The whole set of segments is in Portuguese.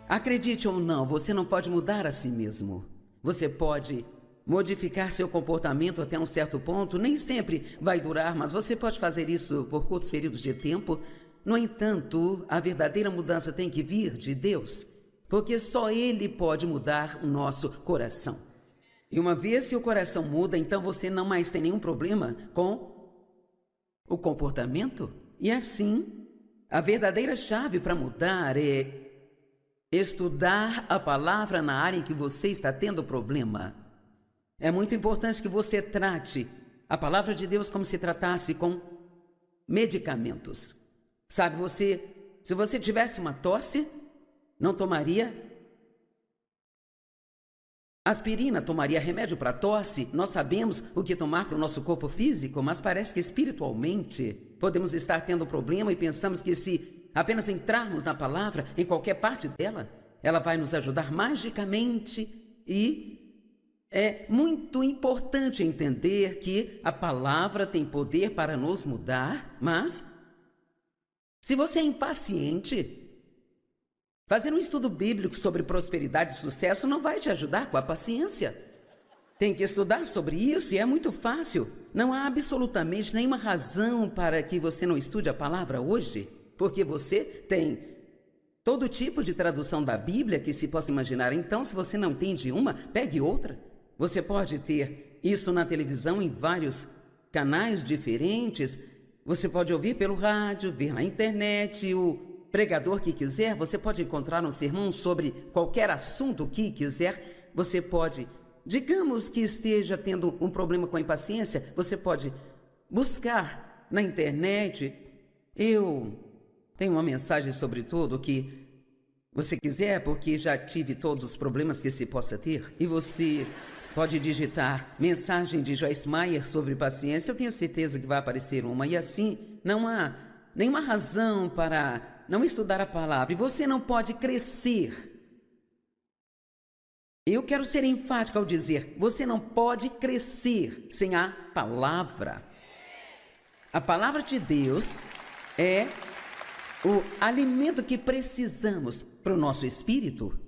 Acredite ou não, você não pode mudar a si mesmo. Você pode modificar seu comportamento até um certo ponto, nem sempre vai durar, mas você pode fazer isso por curtos períodos de tempo. No entanto, a verdadeira mudança tem que vir de Deus, porque só Ele pode mudar o nosso coração. E uma vez que o coração muda, então você não mais tem nenhum problema com o comportamento. E assim, a verdadeira chave para mudar é estudar a palavra na área em que você está tendo problema. É muito importante que você trate a palavra de Deus como se tratasse com medicamentos. Sabe, se você tivesse uma tosse, não tomaria aspirina, tomaria remédio para tosse. Nós sabemos o que tomar para o nosso corpo físico, mas parece que espiritualmente podemos estar tendo problema e pensamos que se apenas entrarmos na palavra, em qualquer parte dela, ela vai nos ajudar magicamente. E é muito importante entender que a palavra tem poder para nos mudar, mas se você é impaciente, fazer um estudo bíblico sobre prosperidade e sucesso não vai te ajudar com a paciência. Tem que estudar sobre isso e é muito fácil. Não há absolutamente nenhuma razão para que você não estude a palavra hoje, porque você tem todo tipo de tradução da Bíblia que se possa imaginar. Então, se você não entende uma, pegue outra. Você pode ter isso na televisão em vários canais diferentes. Você pode ouvir pelo rádio, ver na internet, o pregador que quiser. Você pode encontrar um sermão sobre qualquer assunto que quiser. Você pode, digamos que esteja tendo um problema com a impaciência, você pode buscar na internet. Eu tenho uma mensagem sobre tudo que você quiser, porque já tive todos os problemas que se possa ter. E você pode digitar mensagem de Joyce Meyer sobre paciência. Eu tenho certeza que vai aparecer uma. E assim, não há nenhuma razão para não estudar a palavra. E você não pode crescer. Eu quero ser enfática ao dizer, você não pode crescer sem a palavra. A palavra de Deus é o alimento que precisamos para o nosso espírito.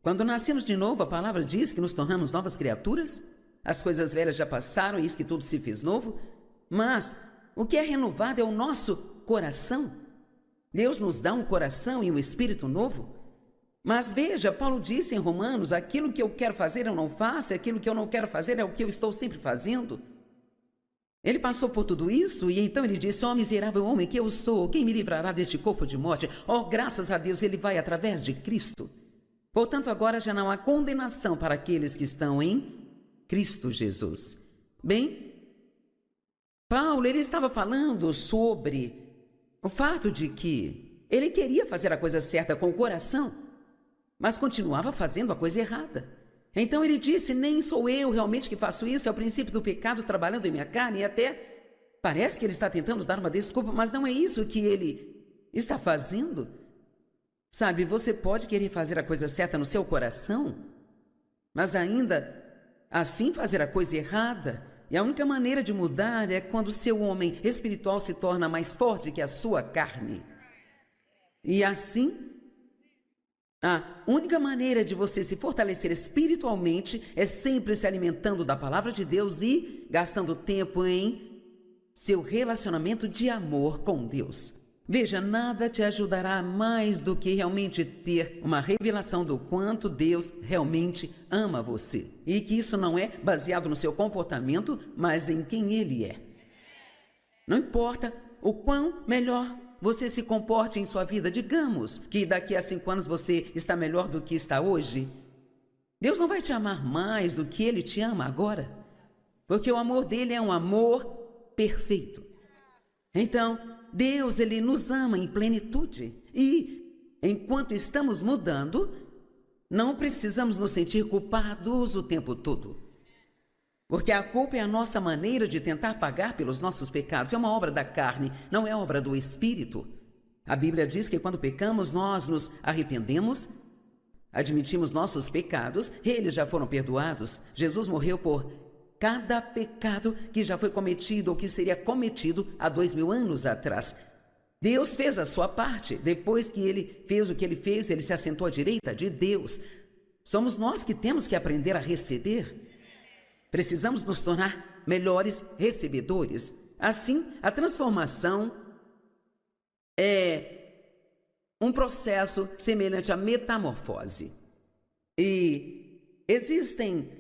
Quando nascemos de novo, a palavra diz que nos tornamos novas criaturas. As coisas velhas já passaram e eis que tudo se fez novo. Mas o que é renovado é o nosso coração. Deus nos dá um coração e um espírito novo. Mas veja, Paulo disse em Romanos, aquilo que eu quero fazer eu não faço, aquilo que eu não quero fazer é o que eu estou sempre fazendo. Ele passou por tudo isso e então ele disse, ó miserável homem que eu sou, quem me livrará deste corpo de morte? Ó, graças a Deus, ele vai através de Cristo. Portanto, agora já não há condenação para aqueles que estão em Cristo Jesus. Bem, Paulo, ele estava falando sobre o fato de que ele queria fazer a coisa certa com o coração, mas continuava fazendo a coisa errada. Então ele disse, nem sou eu realmente que faço isso, é o princípio do pecado trabalhando em minha carne, e até parece que ele está tentando dar uma desculpa, mas não é isso que ele está fazendo. Sabe, você pode querer fazer a coisa certa no seu coração, mas ainda assim fazer a coisa errada. E a única maneira de mudar é quando o seu homem espiritual se torna mais forte que a sua carne. E assim, a única maneira de você se fortalecer espiritualmente é sempre se alimentando da palavra de Deus e gastando tempo em seu relacionamento de amor com Deus. Veja, nada te ajudará mais do que realmente ter uma revelação do quanto Deus realmente ama você. E que isso não é baseado no seu comportamento, mas em quem Ele é. Não importa o quão melhor você se comporte em sua vida. Digamos que daqui a 5 anos você está melhor do que está hoje. Deus não vai te amar mais do que Ele te ama agora. Porque o amor dele é um amor perfeito. Então, Deus, Ele nos ama em plenitude. E, enquanto estamos mudando, não precisamos nos sentir culpados o tempo todo. Porque a culpa é a nossa maneira de tentar pagar pelos nossos pecados. É uma obra da carne, não é obra do Espírito. A Bíblia diz que quando pecamos, nós nos arrependemos, admitimos nossos pecados, eles já foram perdoados. Jesus morreu por cada pecado que já foi cometido ou que seria cometido há 2000 anos atrás. Deus fez a sua parte. Depois que ele fez o que ele fez, ele se assentou à direita de Deus. Somos nós que temos que aprender a receber. Precisamos nos tornar melhores recebedores. Assim, a transformação é um processo semelhante à metamorfose. E existem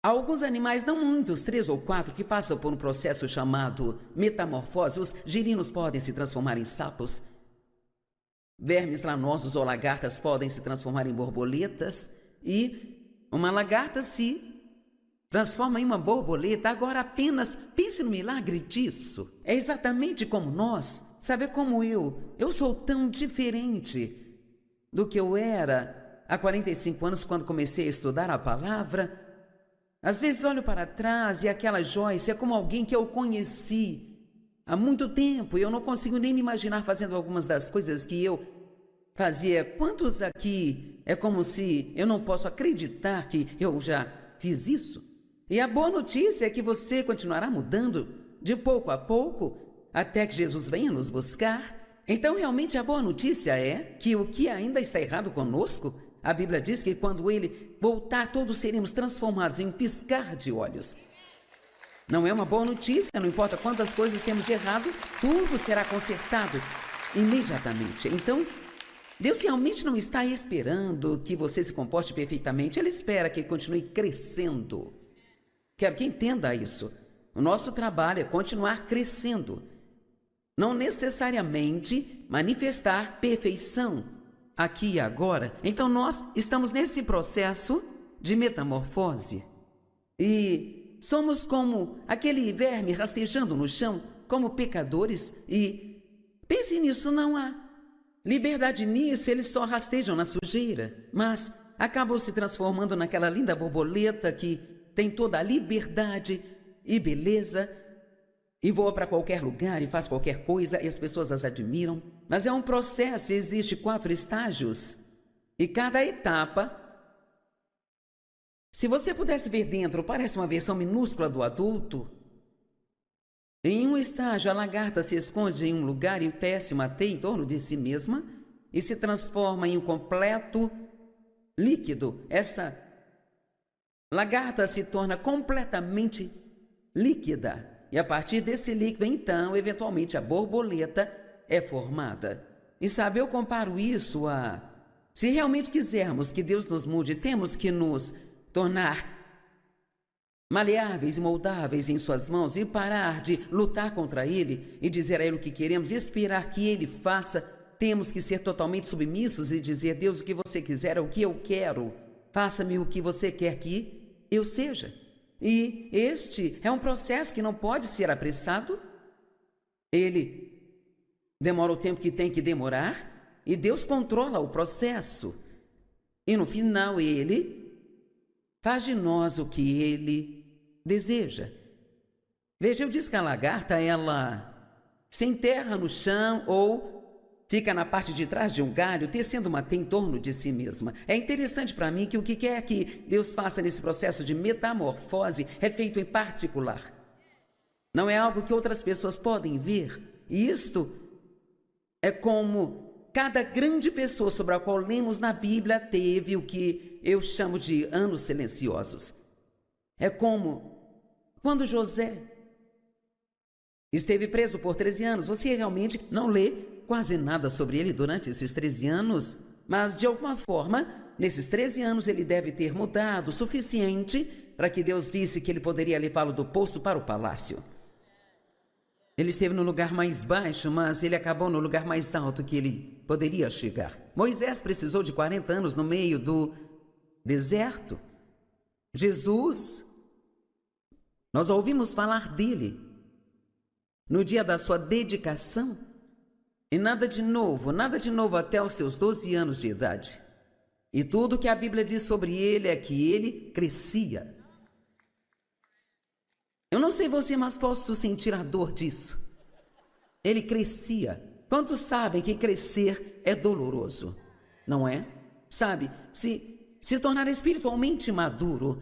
alguns animais, não muitos, 3 ou 4, que passam por um processo chamado metamorfose. Os girinos podem se transformar em sapos. Vermes lanosos ou lagartas podem se transformar em borboletas. E uma lagarta se transforma em uma borboleta. Agora apenas pense no milagre disso. É exatamente como nós. Sabe como eu sou tão diferente do que eu era há 45 anos quando comecei a estudar a palavra. Às vezes olho para trás e aquela Joyce é como alguém que eu conheci há muito tempo e eu não consigo nem me imaginar fazendo algumas das coisas que eu fazia. Quantos aqui é como se eu não posso acreditar que eu já fiz isso? E a boa notícia é que você continuará mudando de pouco a pouco até que Jesus venha nos buscar. Então, realmente, a boa notícia é que o que ainda está errado conosco, a Bíblia diz que quando ele voltar, todos seremos transformados em um piscar de olhos. Não é uma boa notícia, não importa quantas coisas temos de errado, tudo será consertado imediatamente. Então, Deus realmente não está esperando que você se comporte perfeitamente, Ele espera que continue crescendo. Quero que entenda isso. O nosso trabalho é continuar crescendo. Não necessariamente manifestar perfeição aqui e agora. Então nós estamos nesse processo de metamorfose. E somos como aquele verme rastejando no chão, como pecadores. E pense nisso, não há liberdade nisso, eles só rastejam na sujeira. Mas acabam se transformando naquela linda borboleta que tem toda a liberdade e beleza. E voa para qualquer lugar e faz qualquer coisa e as pessoas as admiram. Mas é um processo, existe 4 estágios. E cada etapa, se você pudesse ver dentro, parece uma versão minúscula do adulto. Em um estágio, a lagarta se esconde em um lugar e tece uma teia em torno de si mesma e se transforma em um completo líquido. Essa lagarta se torna completamente líquida. E a partir desse líquido, então, eventualmente, a borboleta é formada. E sabe, eu comparo isso a... Se realmente quisermos que Deus nos mude, temos que nos tornar maleáveis e moldáveis em suas mãos e parar de lutar contra Ele e dizer a Ele o que queremos e esperar que Ele faça. Temos que ser totalmente submissos e dizer: Deus, o que você quiser é o que eu quero. Faça-me o que você quer que eu seja. E este é um processo que não pode ser apressado. Ele demora o tempo que tem que demorar e Deus controla o processo. E no final Ele faz de nós o que Ele deseja. Veja, eu disse que a lagarta, ela se enterra no chão ou fica na parte de trás de um galho, tecendo uma teia em torno de si mesma. É interessante para mim que o que quer que Deus faça nesse processo de metamorfose é feito em particular. Não é algo que outras pessoas podem ver. E isto é como cada grande pessoa sobre a qual lemos na Bíblia teve o que eu chamo de anos silenciosos. É como quando José esteve preso por 13 anos. Você realmente não lê quase nada sobre ele durante esses 13 anos, mas de alguma forma, nesses 13 anos ele deve ter mudado o suficiente para que Deus visse que ele poderia levá-lo do poço para o palácio. Ele esteve no lugar mais baixo, mas ele acabou no lugar mais alto que ele poderia chegar. Moisés precisou de 40 anos no meio do deserto. Jesus, nós ouvimos falar dele no dia da sua dedicação. E nada de novo até os seus 12 anos de idade. E tudo que a Bíblia diz sobre ele é que ele crescia. Eu não sei você, mas posso sentir a dor disso. Ele crescia. Quantos sabem que crescer é doloroso? Não é? Sabe, se tornar espiritualmente maduro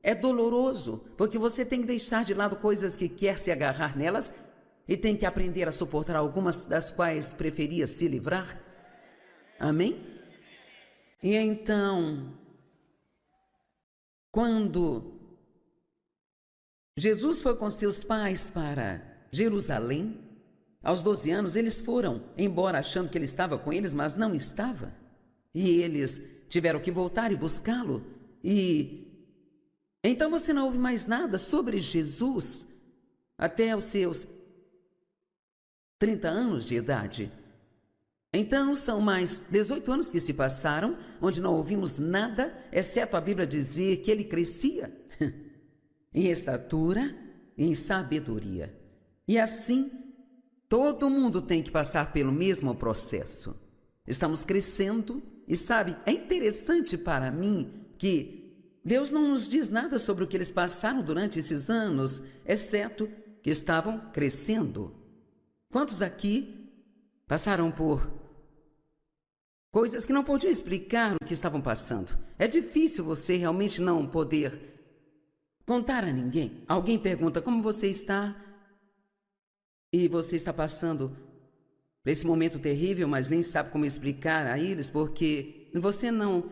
é doloroso, porque você tem que deixar de lado coisas que quer se agarrar nelas e tem que aprender a suportar algumas das quais preferia se livrar? Amém? E então, quando Jesus foi com seus pais para Jerusalém, aos 12 anos, eles foram embora achando que ele estava com eles, mas não estava. E eles tiveram que voltar e buscá-lo. E então você não ouve mais nada sobre Jesus até os seus 30 anos de idade. Então são mais 18 anos que se passaram, onde não ouvimos nada, exceto a Bíblia dizer que ele crescia em estatura e em sabedoria. E assim, todo mundo tem que passar pelo mesmo processo. Estamos crescendo e sabe, é interessante para mim que Deus não nos diz nada sobre o que eles passaram durante esses anos, exceto que estavam crescendo. Quantos aqui passaram por coisas que não podiam explicar o que estavam passando? É difícil você realmente não poder contar a ninguém. Alguém pergunta como você está e você está passando por esse momento terrível, mas nem sabe como explicar a eles, porque você não...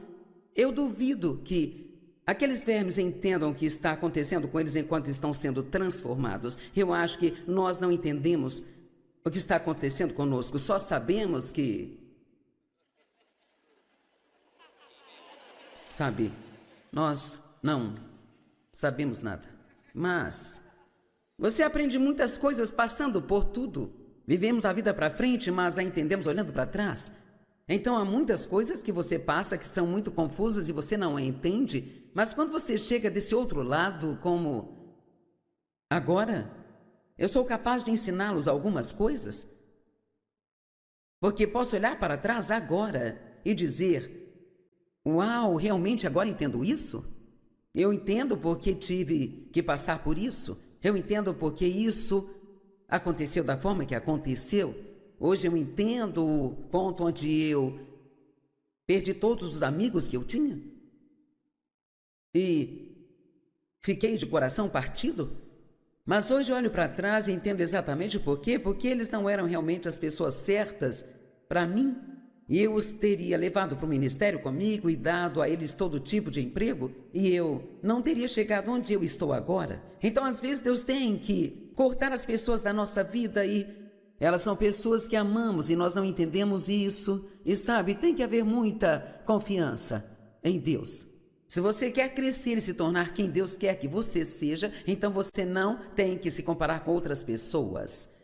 Eu duvido que aqueles vermes entendam o que está acontecendo com eles enquanto estão sendo transformados. Eu acho que nós não entendemos o que está acontecendo conosco, só sabemos que... Sabe, nós não sabemos nada, mas você aprende muitas coisas passando por tudo. Vivemos a vida para frente, mas a entendemos olhando para trás. Então há muitas coisas que você passa que são muito confusas e você não a entende, mas quando você chega desse outro lado, como agora, eu sou capaz de ensiná-los algumas coisas, porque posso olhar para trás agora e dizer: uau, realmente agora entendo isso? Eu entendo porque tive que passar por isso. Eu entendo porque isso aconteceu da forma que aconteceu. Hoje eu entendo o ponto onde eu perdi todos os amigos que eu tinha e fiquei de coração partido. Mas hoje eu olho para trás e entendo exatamente o porquê, porque eles não eram realmente as pessoas certas para mim. E eu os teria levado para o ministério comigo e dado a eles todo tipo de emprego, e eu não teria chegado onde eu estou agora. Então, às vezes, Deus tem que cortar as pessoas da nossa vida e elas são pessoas que amamos e nós não entendemos isso. E sabe, tem que haver muita confiança em Deus. Se você quer crescer e se tornar quem Deus quer que você seja, então você não tem que se comparar com outras pessoas.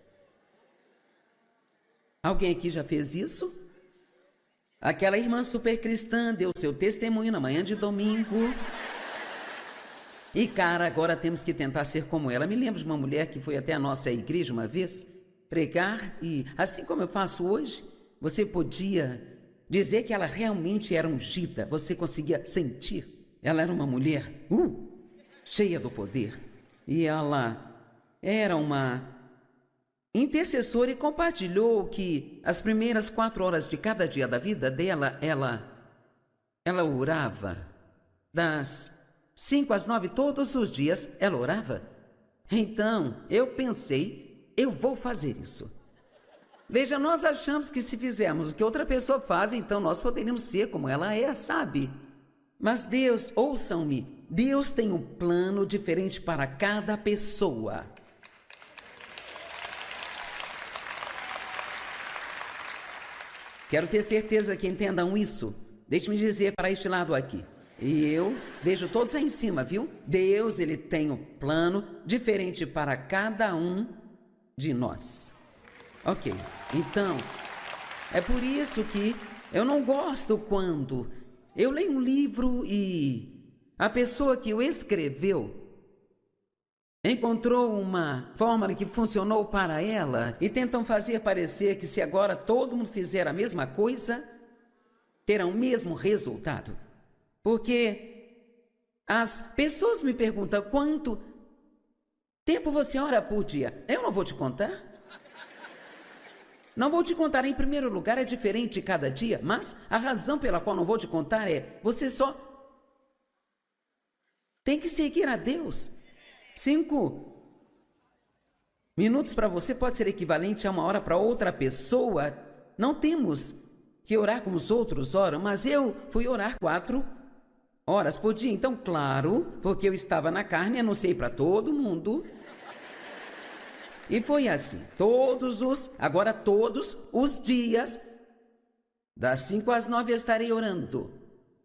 Alguém aqui já fez isso? Aquela irmã super cristã deu seu testemunho na manhã de domingo. E cara, agora temos que tentar ser como ela. Me lembro de uma mulher que foi até a nossa igreja uma vez pregar e, assim como eu faço hoje, você podia dizer que ela realmente era ungida. Você conseguia sentir. Ela era uma mulher cheia do poder. E ela era uma intercessora e compartilhou que as primeiras 4 horas de cada dia da vida dela, ela orava. Das 5 às 9 todos os dias, ela orava. Então, eu pensei, eu vou fazer isso. Veja, nós achamos que se fizermos o que outra pessoa faz, então nós poderíamos ser como ela é, sabe? Mas Deus, ouçam-me, Deus tem um plano diferente para cada pessoa. Quero ter certeza que entendam isso. Deixe-me dizer para este lado aqui. E eu vejo todos aí em cima, viu? Deus, ele tem um plano diferente para cada um de nós. Ok, então, é por isso que eu não gosto quando eu leio um livro e a pessoa que o escreveu encontrou uma fórmula que funcionou para ela e tentam fazer parecer que se agora todo mundo fizer a mesma coisa, terá o mesmo resultado. Porque as pessoas me perguntam quanto tempo você ora por dia. Eu não vou te contar. Não vou te contar, em primeiro lugar, é diferente cada dia, mas a razão pela qual não vou te contar é, você só tem que seguir a Deus. 5 minutos para você pode ser equivalente a 1 hora para outra pessoa. Não temos que orar como os outros oram, mas eu fui orar 4 horas por dia. Então, claro, porque eu estava na carne, anunciei para todo mundo. E foi assim, todos os dias, das 5 às 9 estarei orando.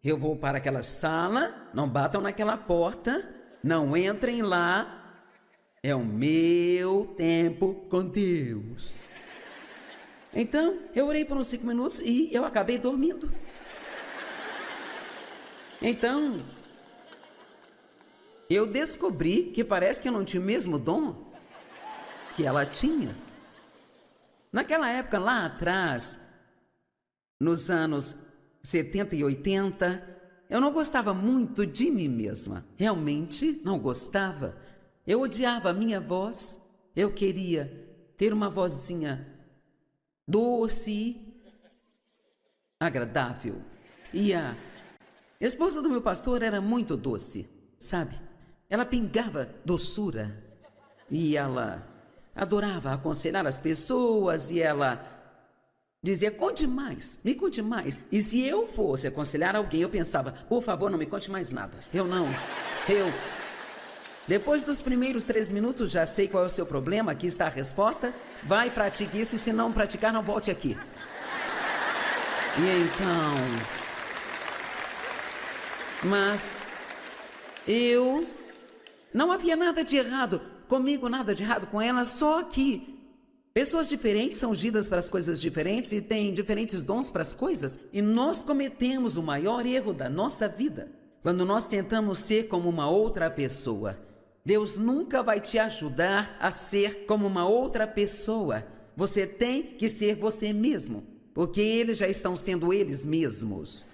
Eu vou para aquela sala, não batam naquela porta, não entrem lá, é o meu tempo com Deus. Então, eu orei por uns 5 minutos e eu acabei dormindo. Então, eu descobri que parece que eu não tinha o mesmo dom que ela tinha. Naquela época, lá atrás, nos anos 70 e 80, eu não gostava muito de mim mesma. Realmente não gostava. Eu odiava a minha voz. Eu queria ter uma vozinha doce, agradável. E a esposa do meu pastor era muito doce, sabe? Ela pingava doçura. E ela adorava aconselhar as pessoas e ela dizia, conte mais, me conte mais. E se eu fosse aconselhar alguém, eu pensava, por favor, não me conte mais nada. Depois dos primeiros 3 minutos, já sei qual é o seu problema, aqui está a resposta. Vai, pratique isso e se não praticar, não volte aqui. E então... Mas não havia nada de errado comigo, nada de errado com ela, só que pessoas diferentes são ungidas para as coisas diferentes e têm diferentes dons para as coisas. E nós cometemos o maior erro da nossa vida quando nós tentamos ser como uma outra pessoa. Deus nunca vai te ajudar a ser como uma outra pessoa. Você tem que ser você mesmo, porque eles já estão sendo eles mesmos.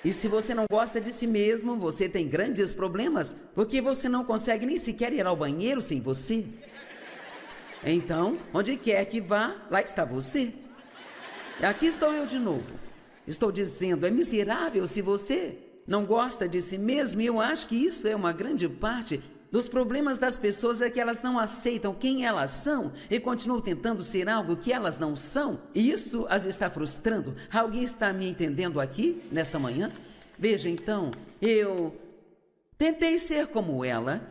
E se você não gosta de si mesmo, você tem grandes problemas, porque você não consegue nem sequer ir ao banheiro sem você. Então, onde quer que vá, lá está você. Aqui estou eu de novo. Estou dizendo, é miserável se você não gosta de si mesmo, e eu acho que isso é uma grande parte dos problemas das pessoas, é que elas não aceitam quem elas são e continuam tentando ser algo que elas não são, e isso as está frustrando. Alguém está me entendendo aqui, nesta manhã? Veja, então, eu tentei ser como ela,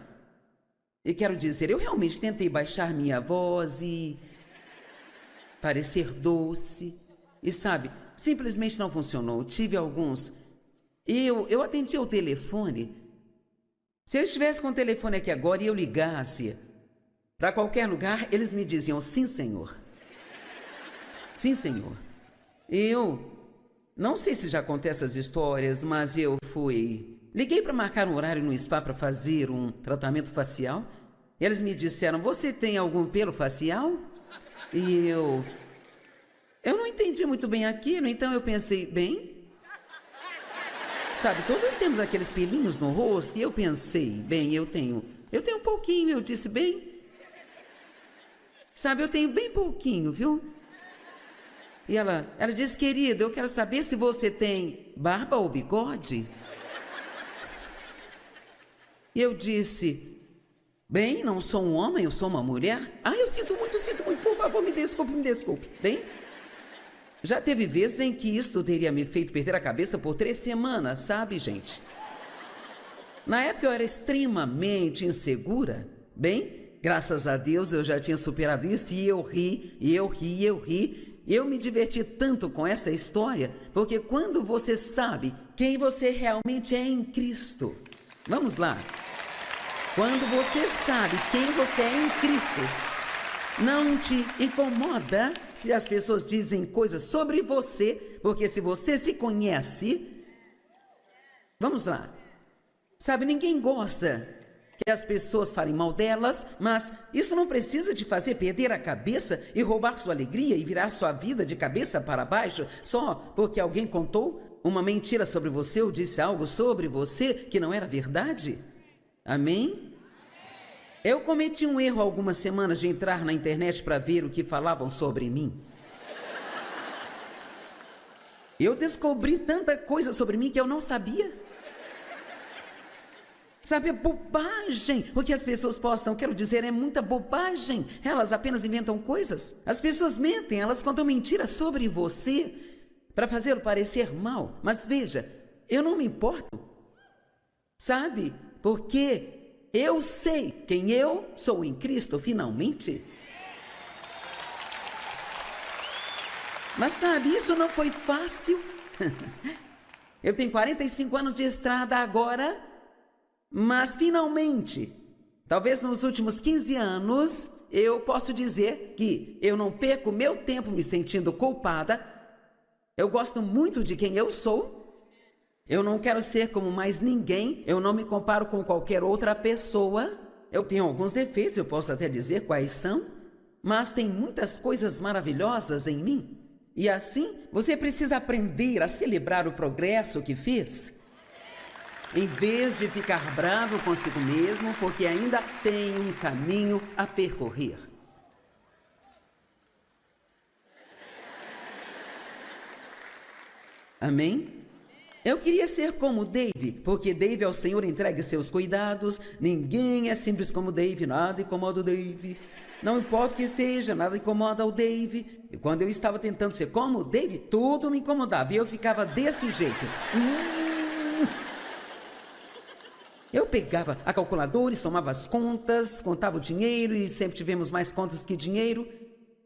e quero dizer, eu realmente tentei baixar minha voz e parecer doce, e sabe, simplesmente não funcionou. Tive alguns, eu atendi ao telefone. Se eu estivesse com o telefone aqui agora e eu ligasse para qualquer lugar, eles me diziam, sim, senhor. Sim, senhor. Eu não sei se já contei essas histórias, mas eu liguei para marcar um horário no spa para fazer um tratamento facial. Eles me disseram, você tem algum pelo facial? E eu não entendi muito bem aquilo, então eu pensei, bem... Sabe, todos temos aqueles pelinhos no rosto, e eu pensei, bem, eu tenho um pouquinho. Eu disse, bem, sabe, eu tenho bem pouquinho, viu? E ela disse, querido, eu quero saber se você tem barba ou bigode. E eu disse, bem, não sou um homem, eu sou uma mulher. Ah, eu sinto muito, por favor, me desculpe. Bem, já teve vezes em que isto teria me feito perder a cabeça por 3 semanas, sabe, gente? Na época eu era extremamente insegura. Bem, graças a Deus eu já tinha superado isso e eu ri. Eu me diverti tanto com essa história, porque quando você sabe quem você realmente é em Cristo... Vamos lá. Quando você sabe quem você é em Cristo... Não te incomoda se as pessoas dizem coisas sobre você, porque se você se conhece... Vamos lá. Sabe, ninguém gosta que as pessoas falem mal delas, mas isso não precisa te fazer perder a cabeça e roubar sua alegria e virar sua vida de cabeça para baixo só porque alguém contou uma mentira sobre você ou disse algo sobre você que não era verdade. Amém? Eu cometi um erro há algumas semanas de entrar na internet para ver o que falavam sobre mim. Eu descobri tanta coisa sobre mim que eu não sabia. Sabe, é bobagem o que as pessoas postam. Quero dizer, é muita bobagem. Elas apenas inventam coisas. As pessoas mentem, elas contam mentiras sobre você para fazê-lo parecer mal. Mas veja, eu não me importo, sabe? Porque eu sei quem eu sou em Cristo, finalmente. Mas sabe, isso não foi fácil. Eu tenho 45 anos de estrada agora, mas finalmente, talvez nos últimos 15 anos, eu posso dizer que eu não perco meu tempo me sentindo culpada. Eu gosto muito de quem eu sou. Eu não quero ser como mais ninguém. Eu não me comparo com qualquer outra pessoa. Eu tenho alguns defeitos, eu posso até dizer quais são, mas tem muitas coisas maravilhosas em mim. E assim, você precisa aprender a celebrar o progresso que fez, em vez de ficar bravo consigo mesmo, porque ainda tem um caminho a percorrer. Amém? Eu queria ser como Dave, porque Dave ao Senhor entregue seus cuidados. Ninguém é simples como Dave, nada incomoda o Dave. Não importa o que seja, nada incomoda o Dave. E quando eu estava tentando ser como o Dave, tudo me incomodava e eu ficava desse jeito. Eu pegava a calculadora e somava as contas, contava o dinheiro e sempre tivemos mais contas que dinheiro.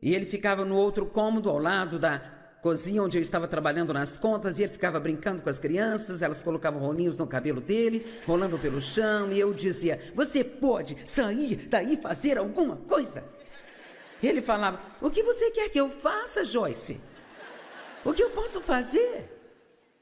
E ele ficava no outro cômodo ao lado da cozinha onde eu estava trabalhando nas contas e ele ficava brincando com as crianças, elas colocavam rolinhos no cabelo dele, rolando pelo chão e eu dizia, você pode sair daí e fazer alguma coisa? Ele falava, o que você quer que eu faça, Joyce? O que eu posso fazer?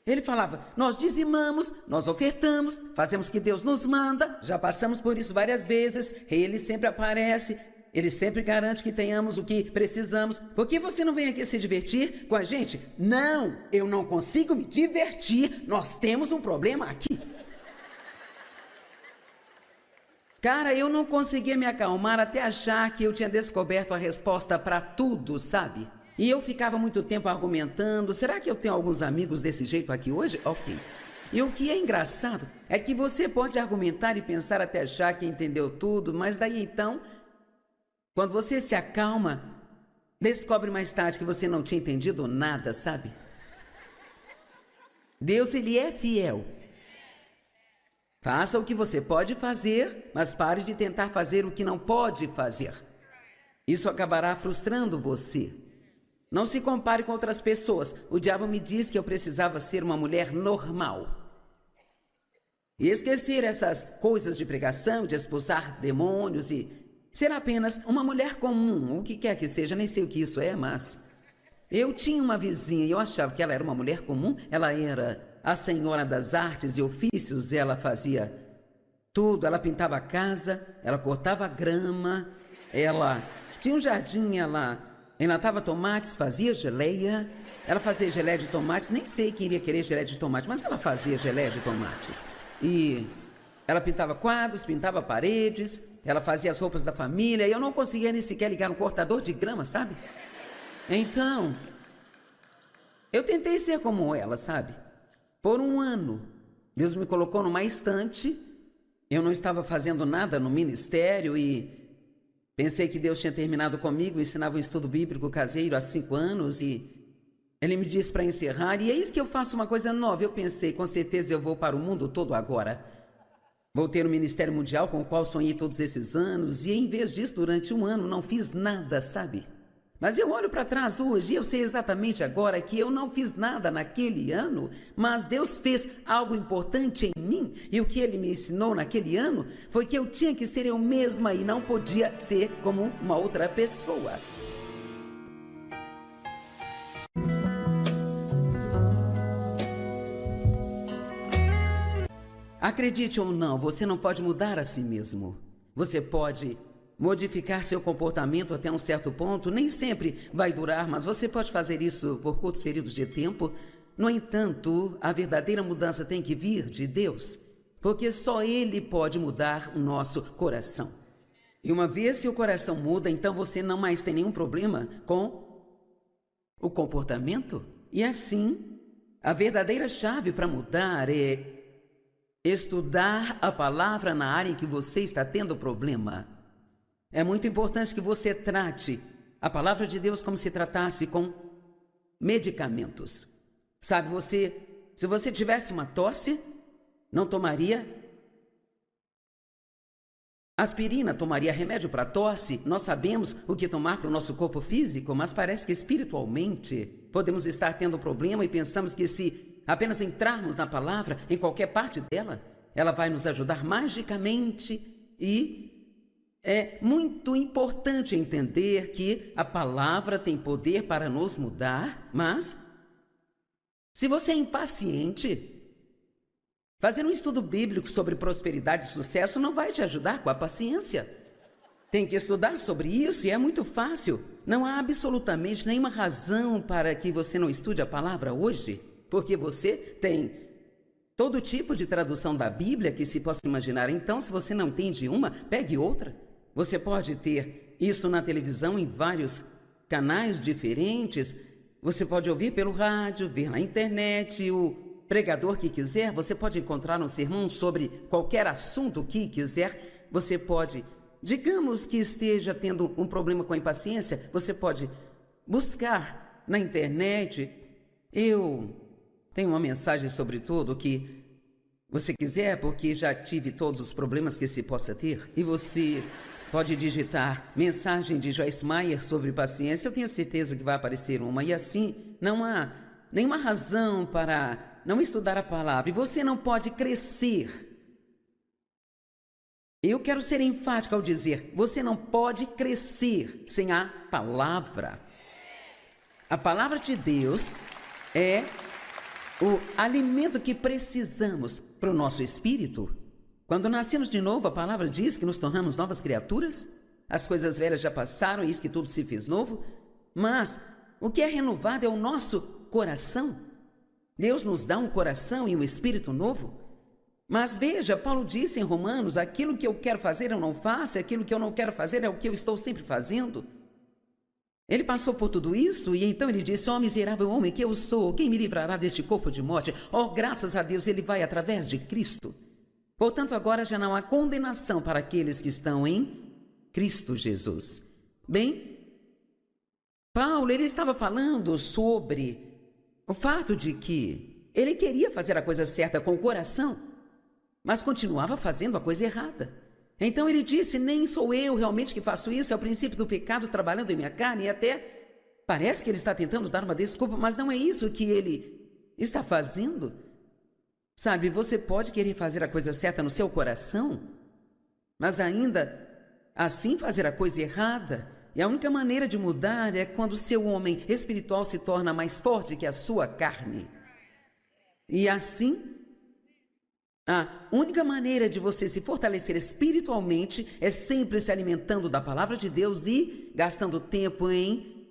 Ele falava, nós dizimamos, nós ofertamos, fazemos o que Deus nos manda, já passamos por isso várias vezes, ele sempre aparece, ele sempre garante que tenhamos o que precisamos. Por que você não vem aqui se divertir com a gente? Não, eu não consigo me divertir, nós temos um problema aqui. Cara, eu não conseguia me acalmar até achar que eu tinha descoberto a resposta para tudo, sabe? E eu ficava muito tempo argumentando, será que eu tenho alguns amigos desse jeito aqui hoje? Ok. E o que é engraçado é que você pode argumentar e pensar até achar que entendeu tudo, mas daí então, quando você se acalma, descobre mais tarde que você não tinha entendido nada, sabe? Deus, ele é fiel. Faça o que você pode fazer, mas pare de tentar fazer o que não pode fazer. Isso acabará frustrando você. Não se compare com outras pessoas. O diabo me disse que eu precisava ser uma mulher normal. E esquecer essas coisas de pregação, de expulsar demônios e ser apenas uma mulher comum, o que quer que seja, nem sei o que isso é, mas... Eu tinha uma vizinha e eu achava que ela era uma mulher comum, ela era a senhora das artes e ofícios, ela fazia tudo, ela pintava a casa, ela cortava grama, ela tinha um jardim, ela enlatava tomates, fazia geleia, ela fazia geleia de tomates, nem sei quem iria querer geleia de tomate, mas ela fazia geleia de tomates. E ela pintava quadros, pintava paredes, ela fazia as roupas da família, e eu não conseguia nem sequer ligar um cortador de grama, sabe? Então, eu tentei ser como ela, sabe? Por um ano, Deus me colocou numa estante, eu não estava fazendo nada no ministério e pensei que Deus tinha terminado comigo, ensinava um estudo bíblico caseiro há 5 anos e ele me disse para encerrar e é isso que eu faço uma coisa nova. Eu pensei, com certeza eu vou para o mundo todo agora. Vou ter um ministério mundial com o qual sonhei todos esses anos e em vez disso, durante um ano, não fiz nada, sabe? Mas eu olho para trás hoje e eu sei exatamente agora que eu não fiz nada naquele ano, mas Deus fez algo importante em mim e o que Ele me ensinou naquele ano foi que eu tinha que ser eu mesma e não podia ser como uma outra pessoa. Acredite ou não, você não pode mudar a si mesmo. Você pode modificar seu comportamento até um certo ponto, nem sempre vai durar, mas você pode fazer isso por curtos períodos de tempo. No entanto, a verdadeira mudança tem que vir de Deus, porque só Ele pode mudar o nosso coração. E uma vez que o coração muda, então você não mais tem nenhum problema com o comportamento. E assim, a verdadeira chave para mudar é estudar a palavra na área em que você está tendo problema. É muito importante que você trate a palavra de Deus como se tratasse com medicamentos. Sabe, se você tivesse uma tosse, não tomaria aspirina, tomaria remédio para tosse. Nós sabemos o que tomar para o nosso corpo físico, mas parece que espiritualmente podemos estar tendo problema e pensamos que se apenas entrarmos na palavra, em qualquer parte dela, ela vai nos ajudar magicamente. E é muito importante entender que a palavra tem poder para nos mudar, mas se você é impaciente, fazer um estudo bíblico sobre prosperidade e sucesso não vai te ajudar com a paciência. Tem que estudar sobre isso e é muito fácil. Não há absolutamente nenhuma razão para que você não estude a palavra hoje, porque você tem todo tipo de tradução da Bíblia que se possa imaginar. Então, se você não entende uma, pegue outra. Você pode ter isso na televisão em vários canais diferentes. Você pode ouvir pelo rádio, ver na internet, o pregador que quiser. Você pode encontrar um sermão sobre qualquer assunto que quiser. Você pode, digamos que esteja tendo um problema com a impaciência, você pode buscar na internet. Eu tenho uma mensagem sobre tudo que você quiser, porque já tive todos os problemas que se possa ter. E você pode digitar mensagem de Joyce Meyer sobre paciência. Eu tenho certeza que vai aparecer uma. E assim, não há nenhuma razão para não estudar a palavra. E você não pode crescer. Eu quero ser enfática ao dizer, você não pode crescer sem a palavra. A palavra de Deus é o alimento que precisamos para o nosso espírito. Quando nascemos de novo, a palavra diz que nos tornamos novas criaturas. As coisas velhas já passaram e eis que tudo se fez novo. Mas o que é renovado é o nosso coração. Deus nos dá um coração e um espírito novo. Mas veja, Paulo disse em Romanos, aquilo que eu quero fazer eu não faço, aquilo que eu não quero fazer é o que eu estou sempre fazendo. Ele passou por tudo isso e então ele disse, ó miserável homem que eu sou, quem me livrará deste corpo de morte? Ó, graças a Deus, ele vai através de Cristo. Portanto, agora já não há condenação para aqueles que estão em Cristo Jesus. Bem, Paulo, ele estava falando sobre o fato de que ele queria fazer a coisa certa com o coração, mas continuava fazendo a coisa errada. Então ele disse, nem sou eu realmente que faço isso, é o princípio do pecado trabalhando em minha carne, e até parece que ele está tentando dar uma desculpa, mas não é isso que ele está fazendo. Sabe, você pode querer fazer a coisa certa no seu coração, mas ainda assim fazer a coisa errada. E a única maneira de mudar é quando o seu homem espiritual se torna mais forte que a sua carne. E assim, a única maneira de você se fortalecer espiritualmente é sempre se alimentando da palavra de Deus e gastando tempo em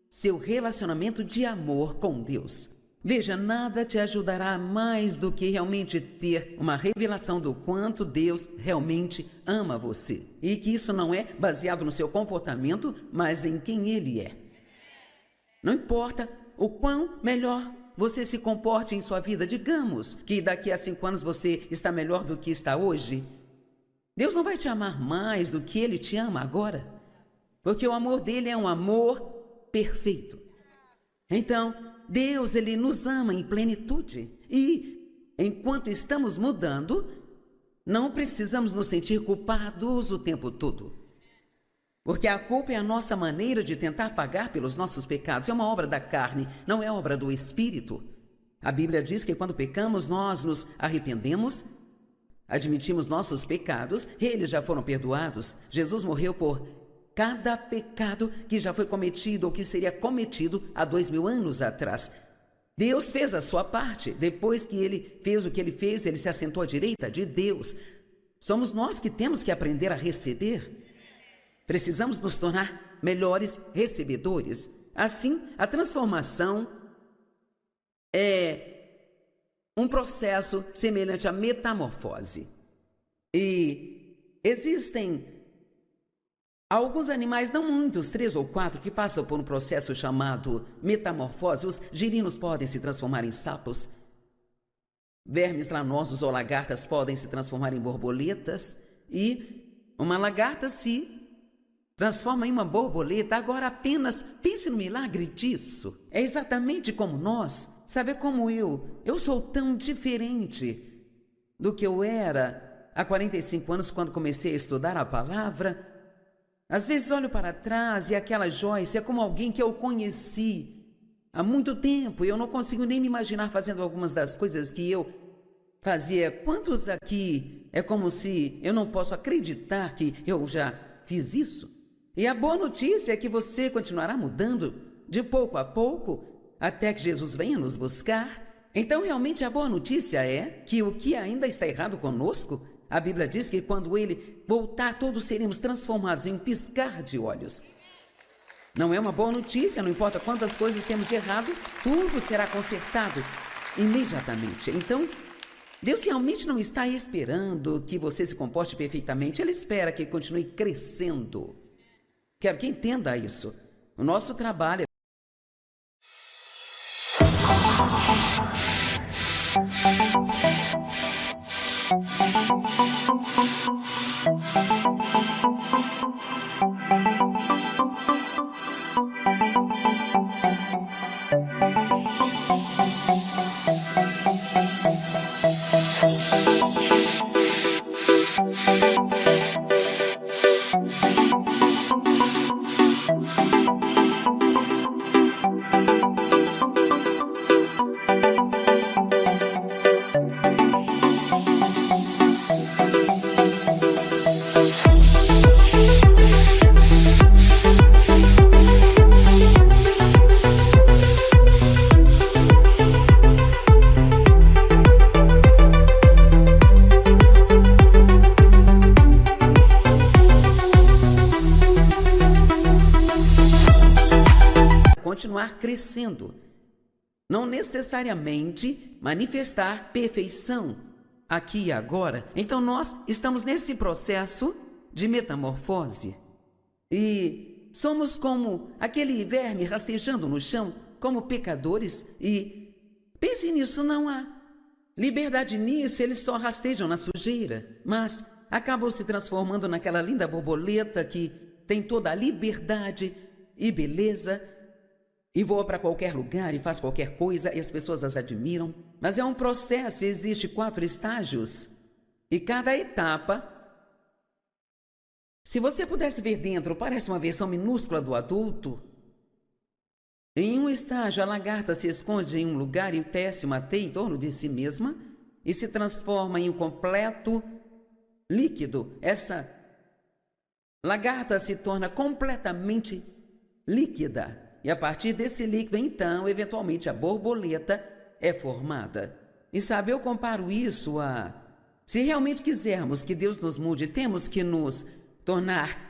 seu relacionamento de amor com Deus. Veja, nada te ajudará mais do que realmente ter uma revelação do quanto Deus realmente ama você. E que isso não é baseado no seu comportamento, mas em quem Ele é. Não importa o quão melhor você se comporte em sua vida. Digamos que daqui a 5 anos você está melhor do que está hoje. Deus não vai te amar mais do que Ele te ama agora. Porque o amor dele é um amor perfeito. Então, Deus, Ele nos ama em plenitude e, enquanto estamos mudando, não precisamos nos sentir culpados o tempo todo. Porque a culpa é a nossa maneira de tentar pagar pelos nossos pecados. É uma obra da carne, não é obra do Espírito. A Bíblia diz que quando pecamos, nós nos arrependemos, admitimos nossos pecados, eles já foram perdoados. Jesus morreu por cada pecado que já foi cometido ou que seria cometido há 2000 anos atrás. Deus fez a sua parte. Depois que Ele fez o que Ele fez, Ele se assentou à direita de Deus. Somos nós que temos que aprender a receber. Precisamos nos tornar melhores recebedores. Assim, a transformação é um processo semelhante à metamorfose. E existem alguns animais, não muitos, 3 ou 4, que passam por um processo chamado metamorfose. Os girinos podem se transformar em sapos. vermes lanosos ou lagartas podem se transformar em borboletas e uma lagarta se transforma em uma borboleta. Agora apenas pense no milagre disso. É exatamente como nós. Sabe como eu sou tão diferente do que eu era há 45 anos quando comecei a estudar a palavra. Às vezes olho para trás e aquela Joyce é como alguém que eu conheci há muito tempo e eu não consigo nem me imaginar fazendo algumas das coisas que eu fazia. Quantos aqui é como se eu não posso acreditar que eu já fiz isso? E a boa notícia é que você continuará mudando de pouco a pouco até que Jesus venha nos buscar. Então, realmente, a boa notícia é que o que ainda está errado conosco, a Bíblia diz que quando Ele voltar, todos seremos transformados em um piscar de olhos. Não é uma boa notícia, não importa quantas coisas temos de errado, tudo será consertado imediatamente. Então, Deus realmente não está esperando que você se comporte perfeitamente, Ele espera que continue crescendo. Quero que entenda isso. O nosso trabalho é continuar crescendo, não necessariamente manifestar perfeição aqui e agora. Então nós estamos nesse processo de metamorfose e somos como aquele verme rastejando no chão, como pecadores, e pense nisso, não há liberdade nisso, eles só rastejam na sujeira, mas acabam se transformando naquela linda borboleta que tem toda a liberdade e beleza e voa para qualquer lugar e faz qualquer coisa e as pessoas as admiram. Mas é um processo, existe 4 estágios e cada etapa, se você pudesse ver dentro, parece uma versão minúscula do adulto. Em um estágio, a lagarta se esconde em um lugar e tece uma teia em torno de si mesma e se transforma em um completo líquido. Essa lagarta se torna completamente líquida. E a partir desse líquido, então, eventualmente, a borboleta é formada. E sabe, eu comparo isso a... Se realmente quisermos que Deus nos mude, temos que nos tornar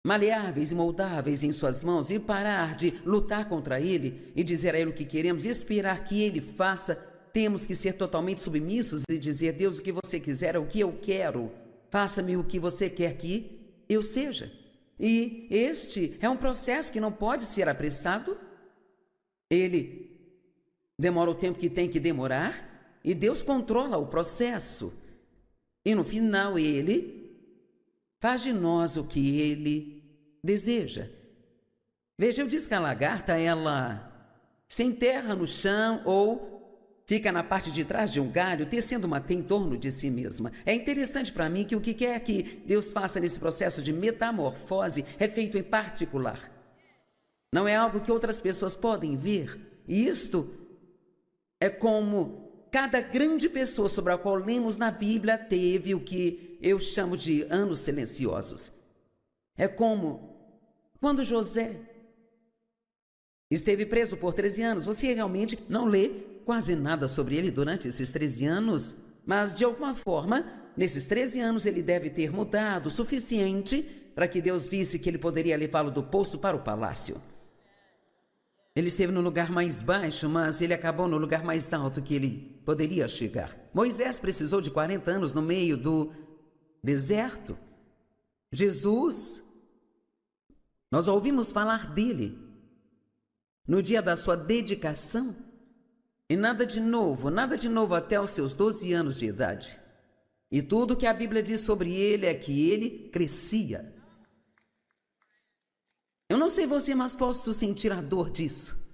maleáveis e moldáveis em suas mãos e parar de lutar contra Ele e dizer a Ele o que queremos e esperar que Ele faça. Temos que ser totalmente submissos e dizer: Deus, o que você quiser é o que eu quero. Faça-me o que você quer que eu seja. E este é um processo que não pode ser apressado. Ele demora o tempo que tem que demorar e Deus controla o processo. E no final Ele faz de nós o que Ele deseja. Veja, eu disse que a lagarta, ela se enterra no chão ou fica na parte de trás de um galho, tecendo uma teia em torno de si mesma. É interessante para mim que o que quer que Deus faça nesse processo de metamorfose é feito em particular. Não é algo que outras pessoas podem ver. E isto é como cada grande pessoa sobre a qual lemos na Bíblia teve o que eu chamo de anos silenciosos. É como quando José esteve preso por 13 anos. Você realmente não lê quase nada sobre ele durante esses 13 anos, mas de alguma forma, nesses 13 anos ele deve ter mudado o suficiente para que Deus visse que ele poderia levá-lo do poço para o palácio. Ele esteve no lugar mais baixo, mas ele acabou no lugar mais alto que ele poderia chegar. Moisés precisou de 40 anos no meio do deserto. Jesus, nós ouvimos falar dele no dia da sua dedicação. E nada de novo até os seus 12 anos de idade. E tudo que a Bíblia diz sobre ele é que ele crescia. Eu não sei você, mas posso sentir a dor disso.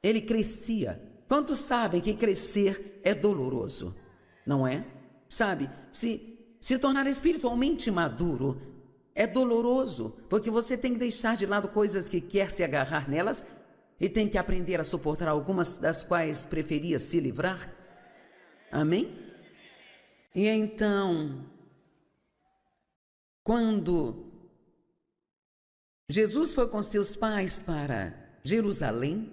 Ele crescia. Quantos sabem que crescer é doloroso? Não é? Sabe, se tornar espiritualmente maduro é doloroso, porque você tem que deixar de lado coisas que quer se agarrar nelas e tem que aprender a suportar algumas das quais preferia se livrar. Amém? E então, quando Jesus foi com seus pais para Jerusalém,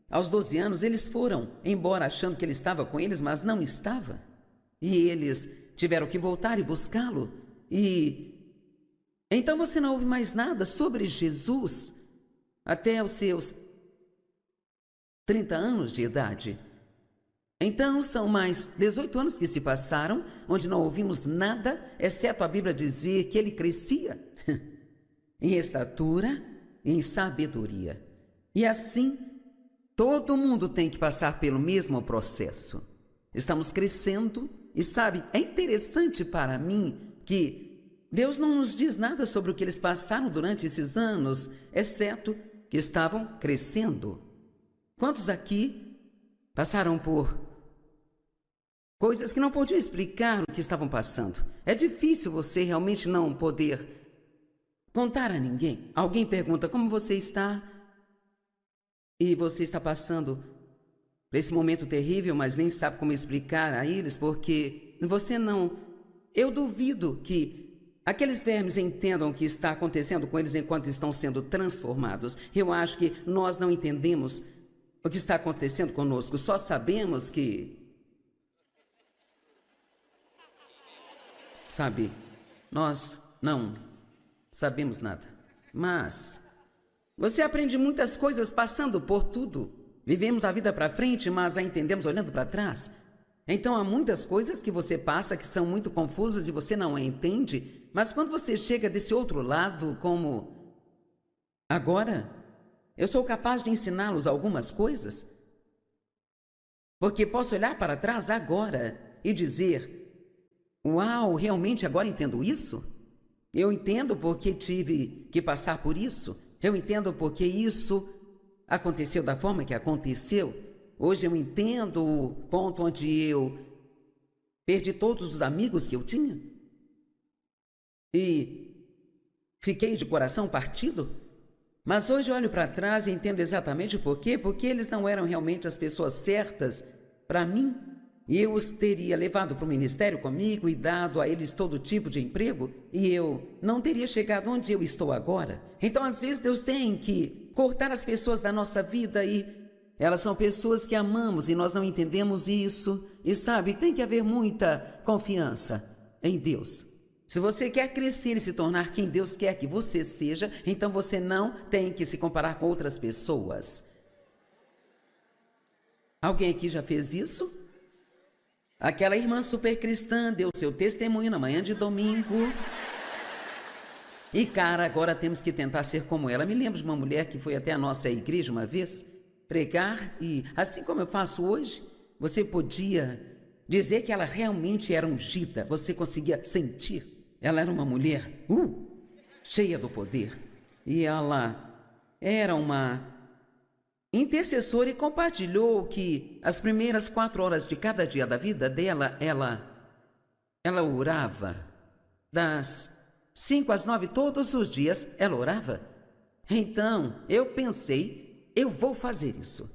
aos 12 anos, eles foram embora achando que ele estava com eles, mas não estava. E eles tiveram que voltar e buscá-lo. E então você não ouve mais nada sobre Jesus até os seus 30 anos de idade. Então são mais 18 anos que se passaram, onde não ouvimos nada, exceto a Bíblia dizer que ele crescia em estatura e em sabedoria. E assim, todo mundo tem que passar pelo mesmo processo. Estamos crescendo e sabe, é interessante para mim que Deus não nos diz nada sobre o que eles passaram durante esses anos, exceto que estavam crescendo. Quantos aqui passaram por coisas que não podiam explicar o que estavam passando? É difícil você realmente não poder contar a ninguém. Alguém pergunta como você está e você está passando por esse momento terrível, mas nem sabe como explicar a eles, porque você não... Eu duvido que aqueles vermes entendam o que está acontecendo com eles enquanto estão sendo transformados. Eu acho que nós não entendemos o que está acontecendo conosco, só sabemos que... Sabe, nós não sabemos nada, mas você aprende muitas coisas passando por tudo. Vivemos a vida para frente, mas a entendemos olhando para trás. Então há muitas coisas que você passa que são muito confusas e você não a entende, mas quando você chega desse outro lado, como agora, eu sou capaz de ensiná-los algumas coisas, porque posso olhar para trás agora e dizer: uau, realmente agora entendo isso? Eu entendo porque tive que passar por isso. Eu entendo porque isso aconteceu da forma que aconteceu. Hoje eu entendo o ponto onde eu perdi todos os amigos que eu tinha e fiquei de coração partido. Mas hoje eu olho para trás e entendo exatamente por quê. Porque eles não eram realmente as pessoas certas para mim. E eu os teria levado para o ministério comigo e dado a eles todo tipo de emprego, e eu não teria chegado onde eu estou agora. Então, às vezes, Deus tem que cortar as pessoas da nossa vida e elas são pessoas que amamos e nós não entendemos isso. E sabe, tem que haver muita confiança em Deus. Se você quer crescer e se tornar quem Deus quer que você seja, então você não tem que se comparar com outras pessoas. Alguém aqui já fez isso? Aquela irmã super cristã deu seu testemunho na manhã de domingo. E cara, agora temos que tentar ser como ela. Me lembro de uma mulher que foi até a nossa igreja uma vez pregar e, assim como eu faço hoje, você podia dizer que ela realmente era ungida. Você conseguia sentir. Ela era uma mulher cheia do poder. E ela era uma intercessora e compartilhou que as primeiras 4 horas de cada dia da vida dela, ela orava. Das 5 às 9 todos os dias, ela orava. Então, eu pensei, eu vou fazer isso.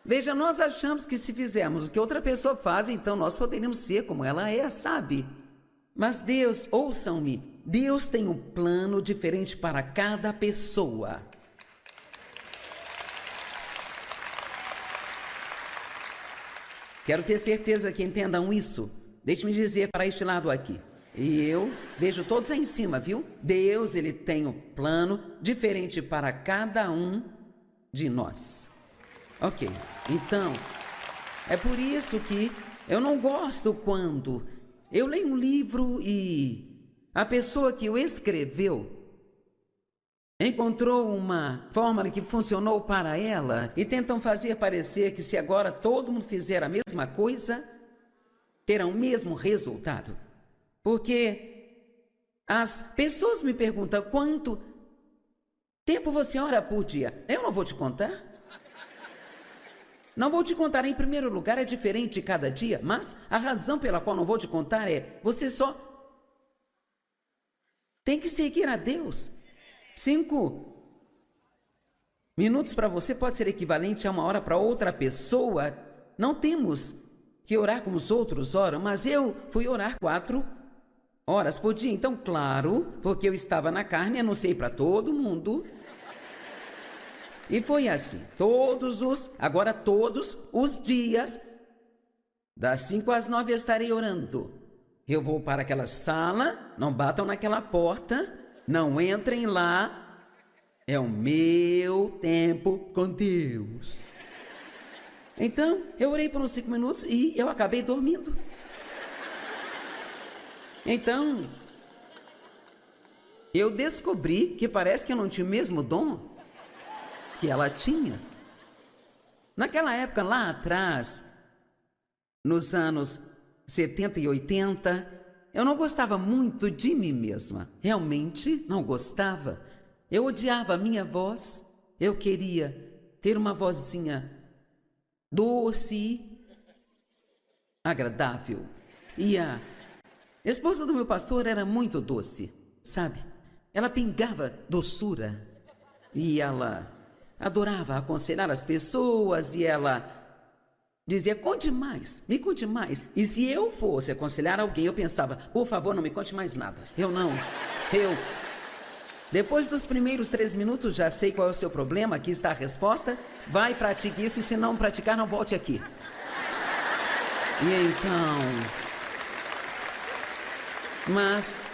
Veja, nós achamos que se fizermos o que outra pessoa faz, então nós poderíamos ser como ela é, sabe? Mas Deus, ouçam-me, Deus tem um plano diferente para cada pessoa. Quero ter certeza que entendam isso. Deixe-me dizer para este lado aqui. E eu vejo todos aí em cima, viu? Deus, ele tem um plano diferente para cada um de nós. Ok, então, é por isso que eu não gosto quando eu leio um livro e a pessoa que o escreveu, encontrou uma fórmula que funcionou para ela e tentam fazer parecer que se agora todo mundo fizer a mesma coisa, terá o mesmo resultado. Porque as pessoas me perguntam quanto tempo você ora por dia. Eu não vou te contar. Não vou te contar. Em primeiro lugar, é diferente cada dia, mas a razão pela qual não vou te contar é: você só tem que seguir a Deus. 5 minutos para você pode ser equivalente a 1 hora para outra pessoa. Não temos que orar como os outros oram, mas eu fui orar 4 horas por dia. Então, claro, porque eu estava na carne, anunciei para todo mundo. E foi assim, todos os dias, das 5 às 9 estarei orando. Eu vou para aquela sala, não batam naquela porta, não entrem lá, é o meu tempo com Deus. Então, eu orei por uns 5 minutos e eu acabei dormindo. Então, eu descobri que parece que eu não tinha o mesmo dom que ela tinha. Naquela época, lá atrás, nos anos 70 e 80, eu não gostava muito de mim mesma. Realmente não gostava. Eu odiava a minha voz. Eu queria ter uma vozinha doce e agradável. E a esposa do meu pastor era muito doce, sabe? Ela pingava doçura. E ela adorava aconselhar as pessoas e ela dizia: conte mais, me conte mais. E se eu fosse aconselhar alguém, eu pensava: por favor, não me conte mais nada. Depois dos primeiros 3 minutos, já sei qual é o seu problema, aqui está a resposta. Vai, pratique isso, e se não praticar, não volte aqui. E então... Mas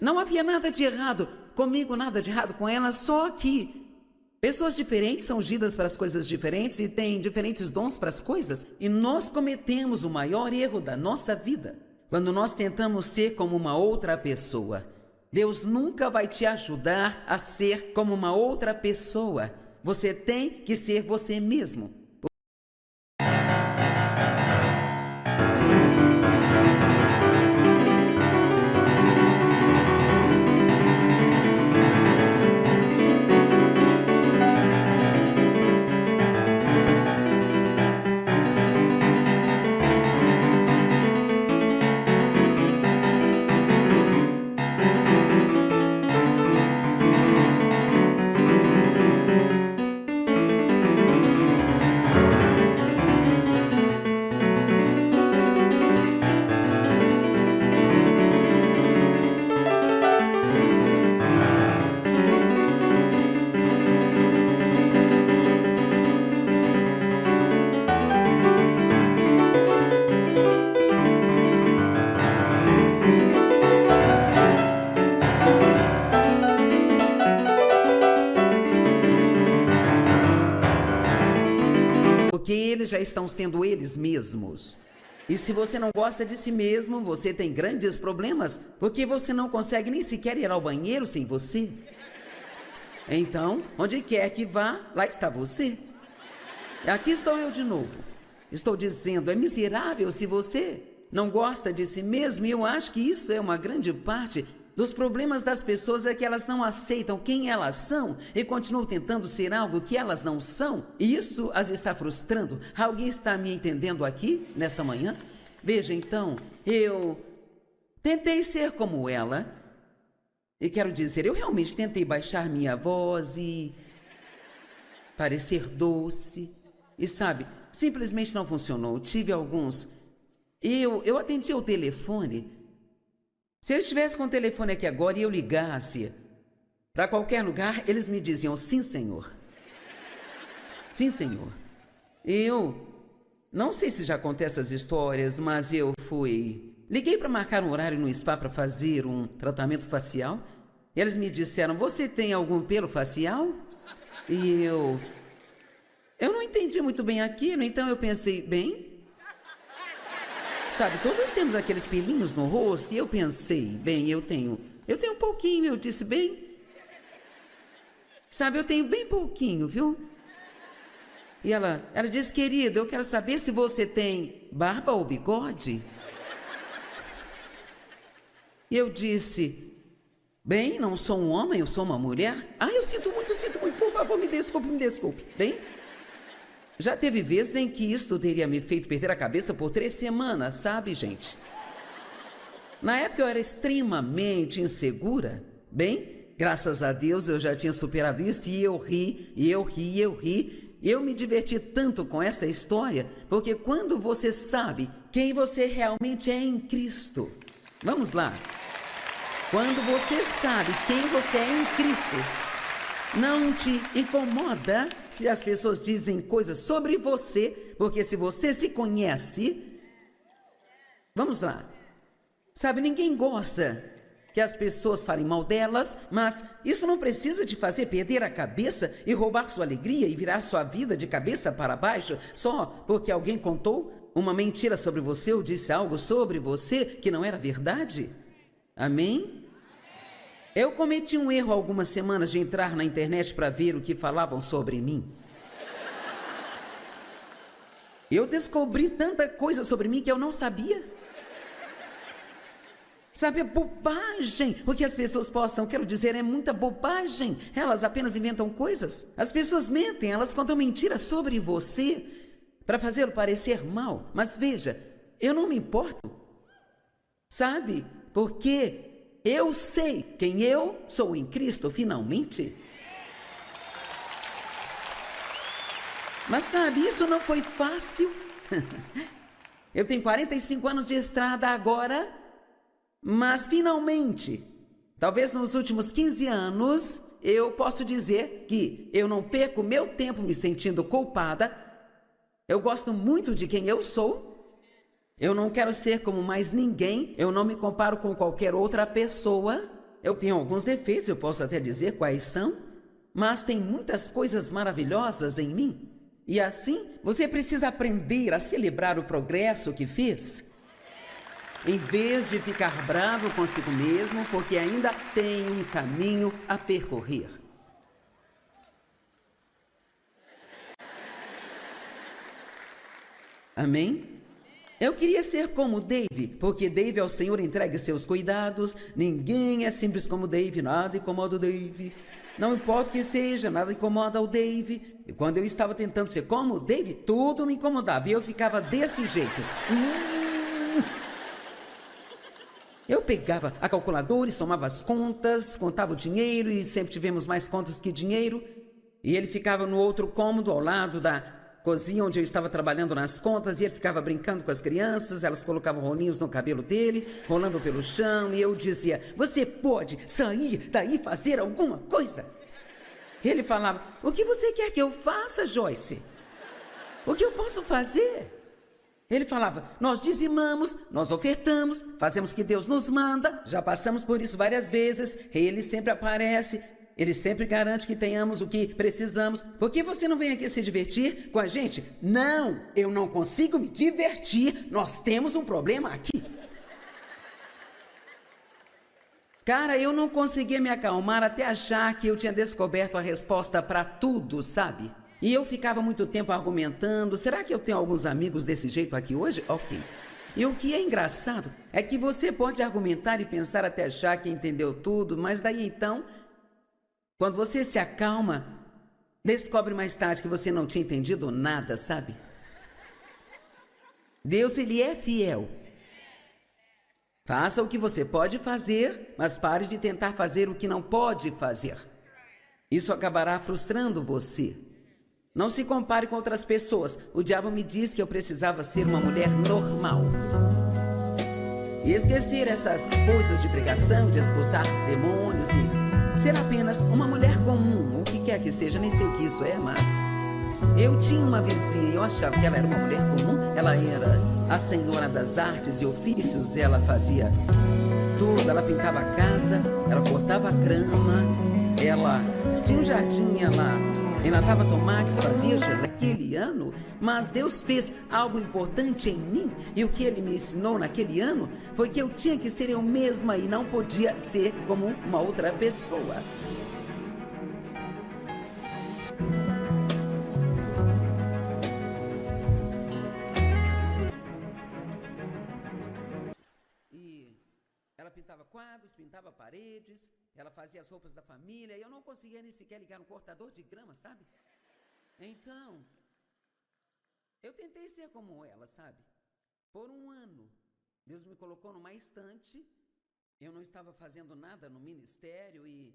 não havia nada de errado comigo, nada de errado com ela, só que pessoas diferentes são ungidas para as coisas diferentes e têm diferentes dons para as coisas. E nós cometemos o maior erro da nossa vida quando nós tentamos ser como uma outra pessoa. Deus nunca vai te ajudar a ser como uma outra pessoa. Você tem que ser você mesmo. Porque eles já estão sendo eles mesmos. E se você não gosta de si mesmo, você tem grandes problemas, porque você não consegue nem sequer ir ao banheiro sem você. Então, onde quer que vá, lá está você. Aqui estou eu de novo. Estou dizendo, é miserável se você não gosta de si mesmo, e eu acho que isso é uma grande parte dos problemas das pessoas, é que elas não aceitam quem elas são e continuam tentando ser algo que elas não são, e isso as está frustrando. Alguém está me entendendo aqui, nesta manhã? Veja, então, eu tentei ser como ela, e quero dizer, eu realmente tentei baixar minha voz e parecer doce, e sabe, simplesmente não funcionou. Tive alguns... Eu atendi ao telefone. Se eu estivesse com o telefone aqui agora e eu ligasse para qualquer lugar, eles me diziam: sim, senhor. Sim, senhor. Eu não sei se já contei essas histórias, mas eu liguei para marcar um horário no spa para fazer um tratamento facial. E eles me disseram: você tem algum pelo facial? E eu não entendi muito bem aquilo, então eu pensei, bem... Sabe, todos temos aqueles pelinhos no rosto, e eu pensei, bem, eu tenho Eu tenho um pouquinho, eu disse, bem. Sabe, eu tenho bem pouquinho, viu? E ela disse, querido, eu quero saber se você tem barba ou bigode. E eu disse, bem, não sou um homem, eu sou uma mulher. Eu sinto muito, por favor, me desculpe. Bem, já teve vezes em que isto teria me feito perder a cabeça por 3 semanas, sabe, gente? Na época eu era extremamente insegura. Bem, graças a Deus eu já tinha superado isso e eu ri. Eu me diverti tanto com essa história, porque quando você sabe quem você realmente é em Cristo, vamos lá. Quando você sabe quem você é em Cristo, não te incomoda se as pessoas dizem coisas sobre você, porque se você se conhece, vamos lá. Sabe, ninguém gosta que as pessoas falem mal delas, mas isso não precisa te fazer perder a cabeça e roubar sua alegria e virar sua vida de cabeça para baixo só porque alguém contou uma mentira sobre você ou disse algo sobre você que não era verdade. Amém? Eu cometi um erro há algumas semanas de entrar na internet para ver o que falavam sobre mim. Eu descobri tanta coisa sobre mim que eu não sabia. Sabe, é bobagem. O que as pessoas postam, quero dizer, é muita bobagem. Elas apenas inventam coisas. As pessoas mentem, elas contam mentiras sobre você para fazê-lo parecer mal. Mas veja, eu não me importo. Sabe, porque eu sei quem eu sou em Cristo, finalmente. Mas sabe, isso não foi fácil. Eu tenho 45 anos de estrada agora. Mas, finalmente, talvez nos últimos 15 anos, eu posso dizer que eu não perco meu tempo me sentindo culpada. Eu gosto muito de quem eu sou. Eu não quero ser como mais ninguém. Eu não me comparo com qualquer outra pessoa. Eu tenho alguns defeitos, eu posso até dizer quais são. Mas tem muitas coisas maravilhosas em mim. E assim, você precisa aprender a celebrar o progresso que fez. Em vez de ficar bravo consigo mesmo, porque ainda tem um caminho a percorrer. Amém? Eu queria ser como Dave, porque Dave ao Senhor entregue seus cuidados. Ninguém é simples como Dave, nada incomoda o Dave. Não importa o que seja, nada incomoda o Dave. E quando eu estava tentando ser como o Dave, tudo me incomodava e eu ficava desse jeito. Eu pegava a calculadora e somava as contas, contava o dinheiro e sempre tivemos mais contas que dinheiro. E ele ficava no outro cômodo, ao lado da cozinha onde eu estava trabalhando nas contas, e ele ficava brincando com as crianças, elas colocavam rolinhos no cabelo dele, rolando pelo chão, e eu dizia, você pode sair daí e fazer alguma coisa? Ele falava, o que você quer que eu faça, Joyce? O que eu posso fazer? Ele falava, nós dizimamos, nós ofertamos, fazemos o que Deus nos manda, já passamos por isso várias vezes, ele sempre aparece, ele sempre garante que tenhamos o que precisamos. Por que você não vem aqui se divertir com a gente? Não, eu não consigo me divertir, nós temos um problema aqui. Cara, eu não conseguia me acalmar até achar que eu tinha descoberto a resposta para tudo, sabe? E eu ficava muito tempo argumentando, será que eu tenho alguns amigos desse jeito aqui hoje? Ok. E o que é engraçado é que você pode argumentar e pensar até achar que entendeu tudo, mas daí então, quando você se acalma, descobre mais tarde que você não tinha entendido nada, sabe? Deus, ele é fiel. Faça o que você pode fazer, mas pare de tentar fazer o que não pode fazer. Isso acabará frustrando você. Não se compare com outras pessoas. O diabo me disse que eu precisava ser uma mulher normal. E esquecer essas coisas de pregação, de expulsar demônios e ser apenas uma mulher comum, o que quer que seja, nem sei o que isso é, mas... Eu tinha uma vizinha e eu achava que ela era uma mulher comum. Ela era a senhora das artes e ofícios, ela fazia tudo, ela pintava a casa, ela cortava a grama, ela tinha um jardim, ela Enlatava tomates, fazia naquele ano, mas Deus fez algo importante em mim. E o que Ele me ensinou naquele ano foi que eu tinha que ser eu mesma e não podia ser como uma outra pessoa. E ela pintava quadros, pintava paredes, ela fazia as roupas da família, e eu não conseguia nem sequer ligar um cortador de grama, sabe? Então, eu tentei ser como ela, sabe? Por um ano, Deus me colocou numa estante, eu não estava fazendo nada no ministério e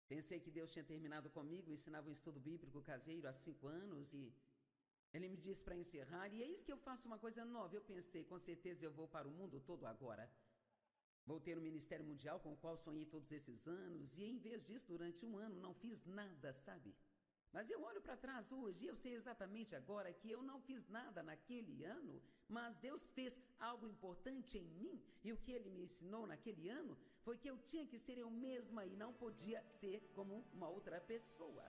pensei que Deus tinha terminado comigo, ensinava um estudo bíblico caseiro há 5 anos e Ele me disse para encerrar, e é isso que eu faço uma coisa nova. Eu pensei, com certeza eu vou para o mundo todo agora. Vou ter um ministério mundial com o qual sonhei todos esses anos, e em vez disso, durante um ano, não fiz nada, sabe? Mas eu olho para trás hoje e eu sei exatamente agora que eu não fiz nada naquele ano, mas Deus fez algo importante em mim, e o que Ele me ensinou naquele ano foi que eu tinha que ser eu mesma e não podia ser como uma outra pessoa.